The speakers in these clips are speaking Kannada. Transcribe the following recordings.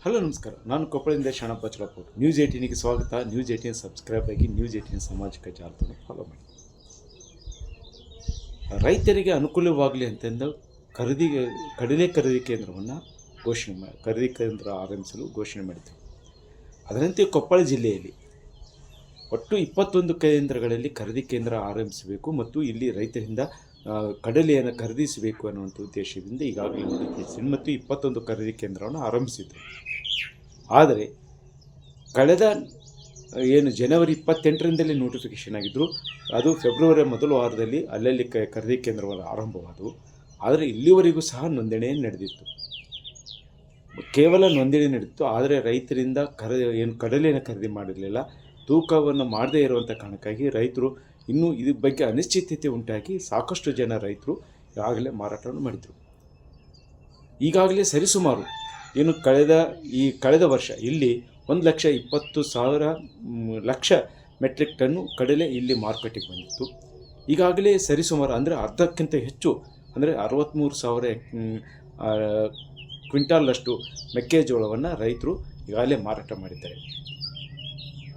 ಹಲೋ ನಮಸ್ಕಾರ. ನಾನು ಕೊಪ್ಪಳದಿಂದ ಶರಣಪ್ಪ ಚಲಪುರ. ನ್ಯೂಸ್ 18ಗೆ ಸ್ವಾಗತ. ನ್ಯೂಸ್ 18 ಸಬ್ಸ್ಕ್ರೈಬ್ ಆಗಿ ನ್ಯೂಸ್ 18 ಸಾಮಾಜಿಕ ಜಾಲತಾಣ ಫಾಲೋ ಮಾಡಿ. ರೈತರಿಗೆ ಅನುಕೂಲವಾಗಲಿ ಅಂತಂದು ಕಡಲೆ ಖರೀದಿ ಕೇಂದ್ರವನ್ನು ಖರೀದಿ ಕೇಂದ್ರ ಆರಂಭಿಸಲು ಘೋಷಣೆ ಮಾಡಿದರು. ಅದರಂತೆ ಕೊಪ್ಪಳ ಜಿಲ್ಲೆಯಲ್ಲಿ ಒಟ್ಟು 21 ಕೇಂದ್ರಗಳಲ್ಲಿ ಖರೀದಿ ಕೇಂದ್ರ ಆರಂಭಿಸಬೇಕು ಮತ್ತು ಇಲ್ಲಿ ರೈತರಿಂದ ಕಡಲೆಯನ್ನು ಖರೀದಿಸಬೇಕು ಅನ್ನುವಂಥ ಉದ್ದೇಶದಿಂದ ಈಗಾಗಲೇ ನೋಟಿಫಿಕೇಶನ್ ಮತ್ತು 21 ಖರೀದಿ ಕೇಂದ್ರವನ್ನು ಆರಂಭಿಸಿದರು. ಆದರೆ ಕಳೆದ ಜನವರಿ 28ರಿಂದಲೇ ನೋಟಿಫಿಕೇಷನ್ ಆಗಿದ್ದರು. ಅದು ಫೆಬ್ರವರಿ ಮೊದಲ ವಾರದಲ್ಲಿ ಅಲ್ಲಲ್ಲಿ ಖರೀದಿ ಕೇಂದ್ರಗಳು ಆರಂಭವಾದವು. ಆದರೆ ಇಲ್ಲಿವರೆಗೂ ಸಹ ನೋಂದಣಿ ನಡೆದಿತ್ತು. ಕೇವಲ ನೋಂದಣಿ ನಡೆದಿತ್ತು. ಆದರೆ ರೈತರಿಂದ ಕಡಲೆಯನ್ನು ಖರೀದಿ ಮಾಡಿರಲಿಲ್ಲ. ತೂಕವನ್ನು ಮಾಡದೇ ಇರುವಂಥ ಕಾರಣಕ್ಕಾಗಿ ರೈತರು ಇನ್ನೂ ಇದ್ರ ಬಗ್ಗೆ ಅನಿಶ್ಚಿತತೆ ಉಂಟಾಗಿ ಸಾಕಷ್ಟು ಜನ ರೈತರು ಈಗಾಗಲೇ ಮಾರಾಟವನ್ನು ಮಾಡಿದರು. ಈಗಾಗಲೇ ಸರಿಸುಮಾರು ಕಳೆದ ವರ್ಷ ಇಲ್ಲಿ 1,20,000 ಲಕ್ಷ ಮೆಟ್ರಿಕ್ ಟನ್ನು ಕಡಲೆ ಇಲ್ಲಿ ಮಾರುಕಟ್ಟೆಗೆ ಬಂದಿತ್ತು. ಈಗಾಗಲೇ ಸರಿಸುಮಾರು ಅಂದರೆ ಅರ್ಧಕ್ಕಿಂತ ಹೆಚ್ಚು ಅಂದರೆ 63,000 ಕ್ವಿಂಟಾಲ್ನಷ್ಟು ಮೆಕ್ಕೆಜೋಳವನ್ನು ರೈತರು ಈಗಾಗಲೇ ಮಾರಾಟ ಮಾಡಿದ್ದಾರೆ.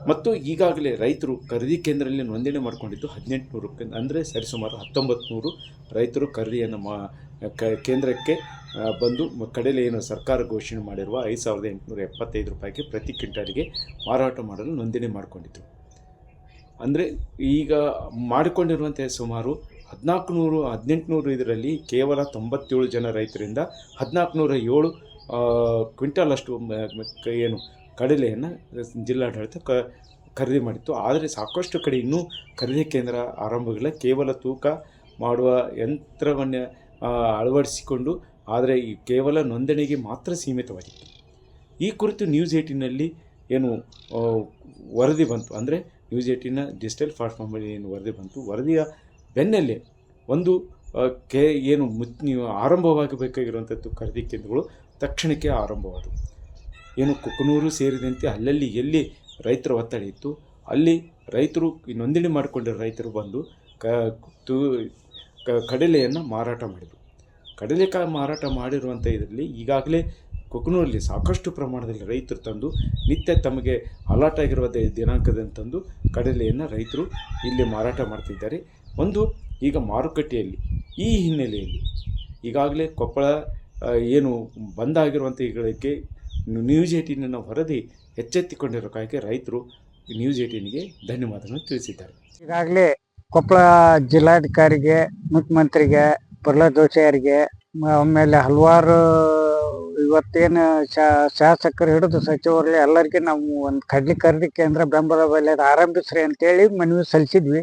ಮತ್ತು ಈಗಾಗಲೇ ರೈತರು ಖರೀದಿ ಕೇಂದ್ರದಲ್ಲಿ ನೋಂದಣಿ ಮಾಡಿಕೊಂಡಿದ್ದು 1800 ಅಂದರೆ ಸರಿಸುಮಾರು 1900 ರೈತರು ಖರೀದಿಯನ್ನು ಕೇಂದ್ರಕ್ಕೆ ಬಂದು ಕಡಲೆ ಸರ್ಕಾರ ಘೋಷಣೆ ಮಾಡಿರುವ 5,875 ರೂಪಾಯಿಗೆ ಪ್ರತಿ ಕ್ವಿಂಟಾಲಿಗೆ ಮಾರಾಟ ಮಾಡಲು ನೋಂದಣಿ ಮಾಡಿಕೊಂಡಿದ್ದರು. ಅಂದರೆ ಈಗ ಮಾಡಿಕೊಂಡಿರುವಂಥ ಸುಮಾರು 1800 ಇದರಲ್ಲಿ ಕೇವಲ 97 ಜನ ರೈತರಿಂದ 1407 ಕ್ವಿಂಟಾಲಷ್ಟು ಕಡಲೆಯನ್ನು ಜಿಲ್ಲಾಡಳಿತ ಖರೀದಿ ಮಾಡಿತ್ತು. ಆದರೆ ಸಾಕಷ್ಟು ಕಡೆ ಇನ್ನೂ ಖರೀದಿ ಕೇಂದ್ರ ಆರಂಭವಿಲ್ಲ. ಕೇವಲ ತೂಕ ಮಾಡುವ ಯಂತ್ರವನ್ನು ಅಳವಡಿಸಿಕೊಂಡು ಆದರೆ ಕೇವಲ ನೋಂದಣಿಗೆ ಮಾತ್ರ ಸೀಮಿತವಾಗಿತ್ತು. ಈ ಕುರಿತು ನ್ಯೂಸ್ 18ನಲ್ಲಿ ವರದಿ ಬಂತು. ಅಂದರೆ ನ್ಯೂಸ್ 18ನ ಡಿಜಿಟಲ್ ಪ್ಲಾಟ್ಫಾರ್ಮಲ್ಲಿ ವರದಿ ಬಂತು. ವರದಿಯ ಬೆನ್ನಲ್ಲೇ ಒಂದು ಆರಂಭವಾಗಬೇಕಾಗಿರುವಂಥದ್ದು ಖರೀದಿ ಕೇಂದ್ರಗಳು ತಕ್ಷಣಕ್ಕೆ ಆರಂಭವಾದವು. ಕುಕನೂರು ಸೇರಿದಂತೆ ಅಲ್ಲಲ್ಲಿ ಎಲ್ಲಿ ರೈತರ ಒತ್ತಡ ಇತ್ತು ಅಲ್ಲಿ ರೈತರು ನೋಂದಣಿ ಮಾಡಿಕೊಂಡಿರೋ ರೈತರು ಬಂದು ಕಡಲೆಯನ್ನು ಮಾರಾಟ ಮಾಡಿದರು. ಕಡಲೆಕಾಯಿ ಮಾರಾಟ ಮಾಡಿರುವಂಥ ಇದರಲ್ಲಿ ಈಗಾಗಲೇ ಕುಕನೂರಲ್ಲಿ ಸಾಕಷ್ಟು ಪ್ರಮಾಣದಲ್ಲಿ ರೈತರು ತಂದು ನಿತ್ಯ ತಮಗೆ ಅಲಾಟ್ ಆಗಿರುವ ದಿನಾಂಕದಂತಂದು ಕಡಲೆಯನ್ನು ರೈತರು ಇಲ್ಲಿ ಮಾರಾಟ ಮಾಡ್ತಿದ್ದಾರೆ. ಈಗ ಮಾರುಕಟ್ಟೆಯಲ್ಲಿ ಈ ಹಿನ್ನೆಲೆಯಲ್ಲಿ ಈಗಾಗಲೇ ಕೊಪ್ಪಳ ಬಂದಾಗಿರುವಂಥ ಈಗಳಿಗೆ ನ್ಯೂಸ್ 18ನ ವರದಿ ಎಚ್ಚೆತ್ತುಕೊಂಡಿರೋಕ್ಕಾಗಿ ರೈತರು ನ್ಯೂಸ್ 18ಗೆ ಧನ್ಯವಾದಗಳನ್ನು ತಿಳಿಸಿದ್ದಾರೆ. ಈಗಾಗಲೇ ಕೊಪ್ಪಳ ಜಿಲ್ಲಾಧಿಕಾರಿಗೆ, ಮುಖ್ಯಮಂತ್ರಿಗೆ, ಪ್ರಹ್ಲಾದ್ ಜೋಶಿ ಅವರಿಗೆ, ಆಮೇಲೆ ಹಲವಾರು ಇವತ್ತೇನು ಶಾಸಕರು ಹಿಡಿದು ಸಚಿವರಲ್ಲಿ ಎಲ್ಲರಿಗೆ ನಾವು ಒಂದು ಕಡ್ಲಿ ಖರೀದಿ ಕೇಂದ್ರ ಬೆಂಬಲ ಬೆಲೆ ಆರಂಭಿಸ್ರಿ ಅಂತೇಳಿ ಮನವಿ ಸಲ್ಲಿಸಿದ್ವಿ.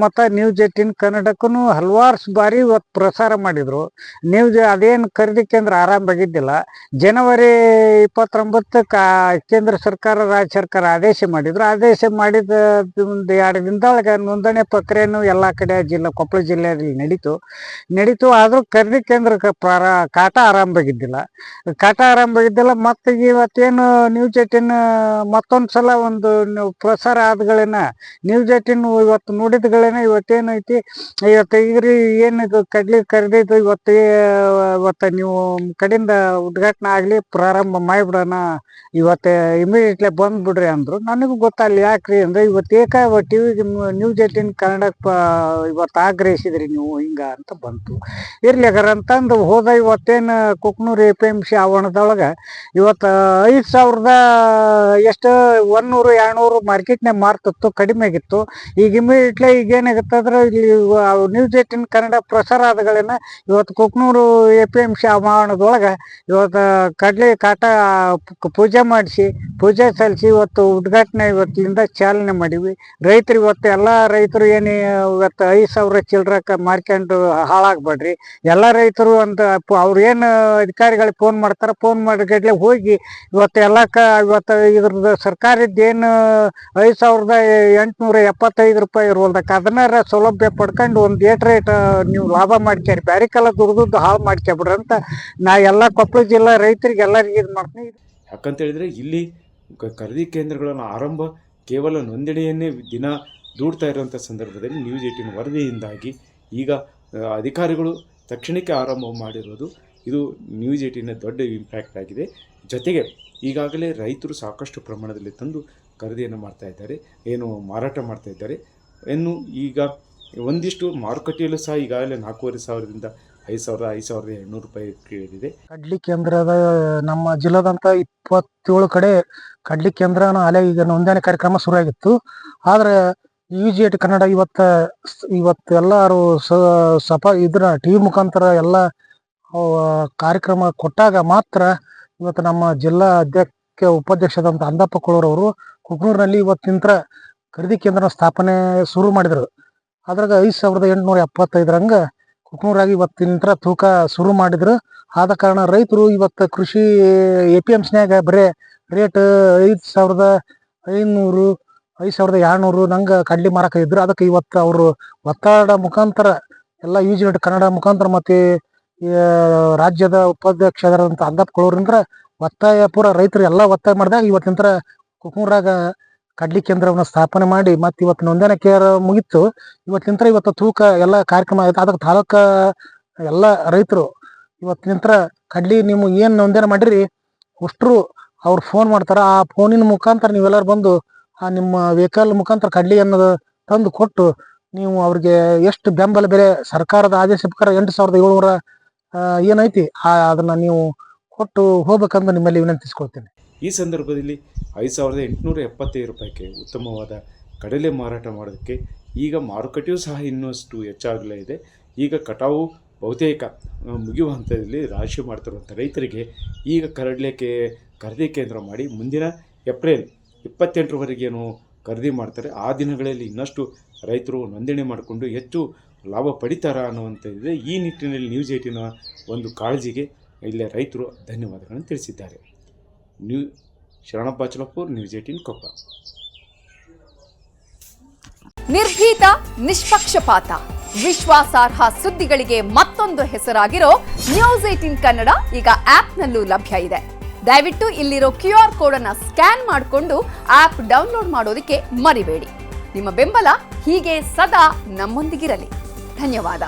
ಮತ್ತು ನ್ಯೂಸ್ 18 ಕನ್ನಡಕ್ಕೂ ಹಲವಾರು ಬಾರಿ ಇವತ್ತು ಪ್ರಸಾರ ಮಾಡಿದರು. ಅದೇನು ಖರೀದಿ ಕೇಂದ್ರ ಆರಂಭ ಆಗಿದ್ದಿಲ್ಲ. ಜನವರಿ 29ಕ್ಕೆ ಕೇಂದ್ರ ಸರ್ಕಾರ, ರಾಜ್ಯ ಸರ್ಕಾರ ಆದೇಶ ಮಾಡಿದ್ರು. ಆದೇಶ ಮಾಡಿದ ಒಂದು 2 ದಿನದೊಳಗೆ ನೋಂದಣಿ ಪ್ರಕ್ರಿಯೆನೂ ಎಲ್ಲ ಕಡೆ ಕೊಪ್ಪಳ ಜಿಲ್ಲೆಯಲ್ಲಿ ನಡೀತು. ಆದರೂ ಖರೀದಿ ಕೇಂದ್ರಕ್ಕೆ ಕಾಟ ಆರಂಭ ಆಗಿದ್ದಿಲ್ಲ. ಮತ್ತು ಇವತ್ತೇನು ನ್ಯೂಸ್ 18 ಮತ್ತೊಂದು ಸಲ ಒಂದು ಪ್ರಸಾರ ಆದಗಳೇನ ನ್ಯೂಸ್ 18 ಇವತ್ತು ನೋಡಿದ್ಗಳೇನ ಇವತ್ತೇನೈತಿ, ಇವತ್ತು ಈಗ್ರಿ ಏನಿದು ಕಡ್ಲಿ ಖರೀದಿದ್ದು ಇವತ್ತು ನೀವು ಕಡೆಯಿಂದ ಉದ್ಘಾಟನೆ ಆಗಲಿ, ಪ್ರಾರಂಭ ಮಾಡಿಬಿಡೋಣ, ಇವತ್ತು ಇಮಿಡಿಯೇಟ್ಲಿ ಬಂದ್ಬಿಡ್ರಿ ಅಂದರು. ನನಗೂ ಗೊತ್ತಾಗಲಿ ಯಾಕ್ರಿ ಅಂದರೆ ಇವತ್ತು ಟಿವಿಗೆ ನ್ಯೂಸ್ 18 ಕನ್ನಡಕ್ಕೆ ಇವತ್ತು ಆಗ್ರಹಿಸಿದ್ರಿ ನೀವು ಅಂತ ಬಂತು. ಇರ್ಲಿ ಅಂತಂದು ಹೋದ. ಇವತ್ತೇನು ಕುಕನೂರು APMC ಆವರಣದೊಳಗೆ ಇವತ್ತು 5,000 ಎಷ್ಟು 100-200 ಮಾರ್ಕೆಟ್ನಾಗ ಮಾರ್ತಿತ್ತು, ಕಡಿಮೆ ಆಗಿತ್ತು. ಈಗ ಇಮಿಡಿಯೇಟ್ಲಿ ಏನಾಗುತ್ತೆ ಅಂದ್ರೆ ಇಲ್ಲಿ ನ್ಯೂಸ್ 18 ಕನ್ನಡ ಪ್ರಸಾರ ಆದಗಳೇನ ಇವತ್ತು ಕುಕನೂರು APMC ಆವರಣದೊಳಗೆ ಇವತ್ತು ಕಡ್ಲೆ ಕಾಟ ಪೂಜೆ ಸಲ್ಲಿಸಿ ಇವತ್ತು ಉದ್ಘಾಟನೆ ಇವತ್ತಿನಿಂದ ಚಾಲನೆ ಮಾಡೀವಿ. ರೈತರು ಇವತ್ತು ಎಲ್ಲ ರೈತರು ಇವತ್ತು 5,000 ಚಿಲ್ಲರಕ್ಕೆ ಮಾರ್ಕೊಂಡು ಹಾಳಾಗ್ಬೇಡ್ರಿ. ಎಲ್ಲ ರೈತರು ಅಂತ ಅವ್ರು ಅಧಿಕಾರಿಗಳಿಗೆ ಫೋನ್ ಮಾಡ್ತಾರೆ. ಫೋನ್ ಮಾಡಿಗಡ್ಲೆ ಹೋಗಿ ಇವತ್ತು ಇವತ್ತು ಇದ್ರದ್ದು ಸರ್ಕಾರದ್ದು 5,875 ರೂಪಾಯಿ ಇರುವುದಕ್ಕೆ ಅದನ್ನಾರ ಸೌಲಭ್ಯ ಪಡ್ಕೊಂಡು ಒಂದು ರೇಟ್ ನೀವು ಲಾಭ ಮಾಡ್ಕ್ಯಾರಿ, ಬ್ಯಾರೆ ಕಾಲ ದುಡ್ದು ಹಾಳು ಮಾಡ್ಕೊಬಿಡ್ರಿ ಅಂತ ನಾ ಎಲ್ಲ ಕೊಪ್ಪಳ ಜಿಲ್ಲಾ ರೈತರಿಗೆ ಎಲ್ಲರಿಗೆ ಇದು ಮಾಡ್ತೀನಿ. ಯಾಕಂತೇಳಿದರೆ ಇಲ್ಲಿ ಖರೀದಿ ಕೇಂದ್ರಗಳನ್ನು ಆರಂಭ ಕೇವಲ ನೋಂದಣಿಯನ್ನೇ ದಿನ ದೂಡ್ತಾ ಇರುವಂಥ ಸಂದರ್ಭದಲ್ಲಿ ನ್ಯೂಸ್ 18 ವರದಿಯಿಂದಾಗಿ ಈಗ ಅಧಿಕಾರಿಗಳು ತಕ್ಷಣಕ್ಕೆ ಆರಂಭ ಮಾಡಿರೋದು ಇದು ನ್ಯೂಸ್ 18ನ ದೊಡ್ಡ ಇಂಪ್ಯಾಕ್ಟ್ ಆಗಿದೆ. ಜೊತೆಗೆ ಈಗಾಗಲೇ ರೈತರು ಸಾಕಷ್ಟು ಪ್ರಮಾಣದಲ್ಲಿ ತಂದು ಖರೀದಿಯನ್ನು ಮಾಡ್ತಾ ಇದ್ದಾರೆ, ಏನು ಮಾರಾಟ ಮಾಡ್ತಾ ಇದ್ದಾರೆ. ಇನ್ನು ಈಗ ಒಂದಿಷ್ಟು ಮಾರುಕಟ್ಟೆಯಲ್ಲೂ ಸಹ ಈಗಾಗಲೇ 4,500ದಿಂದ 5,000, 5,200 ರೂಪಾಯಿ ಇಳಿದಿದೆ. ಕಡ್ಲಿ ಕೇಂದ್ರದ ನಮ್ಮ ಜಿಲ್ಲಾದಂತ 27 ಕಡೆ ಕಡ್ಲಿ ಕೇಂದ್ರನ ಅಲೆ ಈಗ ನೋಂದಣಿ ಕಾರ್ಯಕ್ರಮ ಶುರುವಾಗಿತ್ತು. ಆದ್ರೆ UGAT ಕನ್ನಡ ಇವತ್ತು ಎಲ್ಲರೂ ಇದ್ರ ಟಿವಿ ಮುಖಾಂತರ ಎಲ್ಲ ಕಾರ್ಯಕ್ರಮ ಕೊಟ್ಟಾಗ ಮಾತ್ರ ಇವತ್ತು ನಮ್ಮ ಜಿಲ್ಲಾ ಉಪಾಧ್ಯಕ್ಷರಾದಂಥ ಅಂದಪ್ಪ ಕುಳೂರವರು ಕುಕ್ನೂರಿನಲ್ಲಿ ಇವತ್ತಿಂತ್ರ ಖರೀದಿ ಕೇಂದ್ರ ಸ್ಥಾಪನೆ ಶುರು ಮಾಡಿದ್ರು. ಅದ್ರಾಗ 5,875 ಕುಕ್ನೂರಾಗಿ ಇವತ್ತಿನ ತೂಕ ಶುರು ಮಾಡಿದ್ರು. ಆದ ಕಾರಣ ರೈತರು ಇವತ್ತು ಕೃಷಿ APMCನ್ಯಾಗ ಬರೇ ರೇಟ್ 5,500, 5,200 ನಂಗೆ ಕಡ್ಲಿ ಮಾರಕ ಇದ್ರು. ಅದಕ್ಕೆ ಇವತ್ತು ಅವರು ಒತ್ತಡ ಮುಖಾಂತರ ಎಲ್ಲ UGAT ಕನ್ನಡ ಮುಖಾಂತರ ಮತ್ತು ರಾಜ್ಯದ ಉಪಾಧ್ಯಕ್ಷರಾದಂಥ ಅಂದಪ್ಪ ಕುಳೂರಿಂದ ಒತ್ತಾಯ ಪೂರ ರೈತರು ಎಲ್ಲ ಒತ್ತಾಯ ಮಾಡಿದಾಗ ಇವತ್ತಿನ ಕುಕ್ನೂರಾಗ ಕಡ್ಲಿ ಕೇಂದ್ರವನ್ನು ಸ್ಥಾಪನೆ ಮಾಡಿ ಮತ್ತು ಇವತ್ತು ನೋಂದಣಿ ಕೇಂದ್ರ ಮುಗಿತು. ಇವತ್ತು ತೂಕ ಎಲ್ಲ ಕಾರ್ಯಕ್ರಮ ಆಯ್ತು. ಅದಕ್ಕೆ ತಾಲೂಕ ಎಲ್ಲ ರೈತರು ಇವತ್ತಿನ ಕಡ್ಲಿ ನೀವು ಏನು ನೋಂದಣಿ ಮಾಡಿರಿ ಅಷ್ಟರು ಅವ್ರು ಫೋನ್ ಮಾಡ್ತಾರೆ. ಆ ಫೋನಿನ ಮುಖಾಂತರ ನೀವೆಲ್ಲರೂ ಬಂದು ಆ ನಿಮ್ಮ ವೆಹಿಕಲ್ ಮುಖಾಂತರ ಕಡ್ಲಿಯನ್ನು ತಂದು ಕೊಟ್ಟು ನೀವು ಅವ್ರಿಗೆ ಎಷ್ಟು ಬೆಂಬಲ ಬೆಲೆ ಸರ್ಕಾರದ ಆದೇಶ ಪ್ರಕಾರ 8,700 ಏನೈತಿ ಅದನ್ನು ನೀವು ಕೊಟ್ಟು ಹೋಗ್ಬೇಕಂತ ನಿಮ್ಮಲ್ಲಿ ವಿನಂತಿಸ್ಕೊಳ್ತೇನೆ. ಈ ಸಂದರ್ಭದಲ್ಲಿ 5,875 ರೂಪಾಯಿಗೆ ಉತ್ತಮವಾದ ಕಡಲೆ ಮಾರಾಟ ಮಾಡೋದಕ್ಕೆ ಈಗ ಮಾರುಕಟ್ಟೆಯೂ ಸಹ ಇನ್ನಷ್ಟು ಹೆಚ್ಚಾಗಲೇ ಇದೆ. ಈಗ ಕಟಾವು ಬಹುತೇಕ ಮುಗಿಯುವ ಹಂತದಲ್ಲಿ ರಾಶಿ ಮಾಡ್ತಿರುವಂಥ ರೈತರಿಗೆ ಈಗ ಖರೀದಿ ಕೇಂದ್ರ ಮಾಡಿ ಮುಂದಿನ ಏಪ್ರಿಲ್ 28ರವರೆಗೇನು ಖರೀದಿ ಮಾಡ್ತಾರೆ. ಆ ದಿನಗಳಲ್ಲಿ ಇನ್ನಷ್ಟು ರೈತರು ನೋಂದಣಿ ಮಾಡಿಕೊಂಡು ಹೆಚ್ಚು ಲಾಭ ಪಡಿತಾರ ಅನ್ನುವಂಥದ್ದಿದೆ. ಈ ನಿಟ್ಟಿನಲ್ಲಿ ನ್ಯೂಸ್ 18ನ ಒಂದು ಕಾಳಜಿಗೆ ಇಲ್ಲೇ ರೈತರು ಧನ್ಯವಾದಗಳನ್ನು ತಿಳಿಸಿದ್ದಾರೆ. ಶರಣಪ್ಪ ಚಲಪೂರ್, ನ್ಯೂಸ್ 18 ಕೊಪ್ಪ. ನಿರ್ಭೀತ, ನಿಷ್ಪಕ್ಷಪಾತ, ವಿಶ್ವಾಸಾರ್ಹ ಸುದ್ದಿಗಳಿಗೆ ಮತ್ತೊಂದು ಹೆಸರಾಗಿರೋ ನ್ಯೂಸ್ 18 ಕನ್ನಡ ಈಗ ಆಪ್ನಲ್ಲೂ ಲಭ್ಯ ಇದೆ. ದಯವಿಟ್ಟು ಇಲ್ಲಿರೋ QR ಕೋಡ್ ಅನ್ನು ಸ್ಕ್ಯಾನ್ ಮಾಡಿಕೊಂಡು ಆಪ್ ಡೌನ್ಲೋಡ್ ಮಾಡೋದಕ್ಕೆ ಮರಿಬೇಡಿ. ನಿಮ್ಮ ಬೆಂಬಲ ಹೀಗೆ ಸದಾ ನಮ್ಮೊಂದಿಗಿರಲಿ. ಧನ್ಯವಾದ.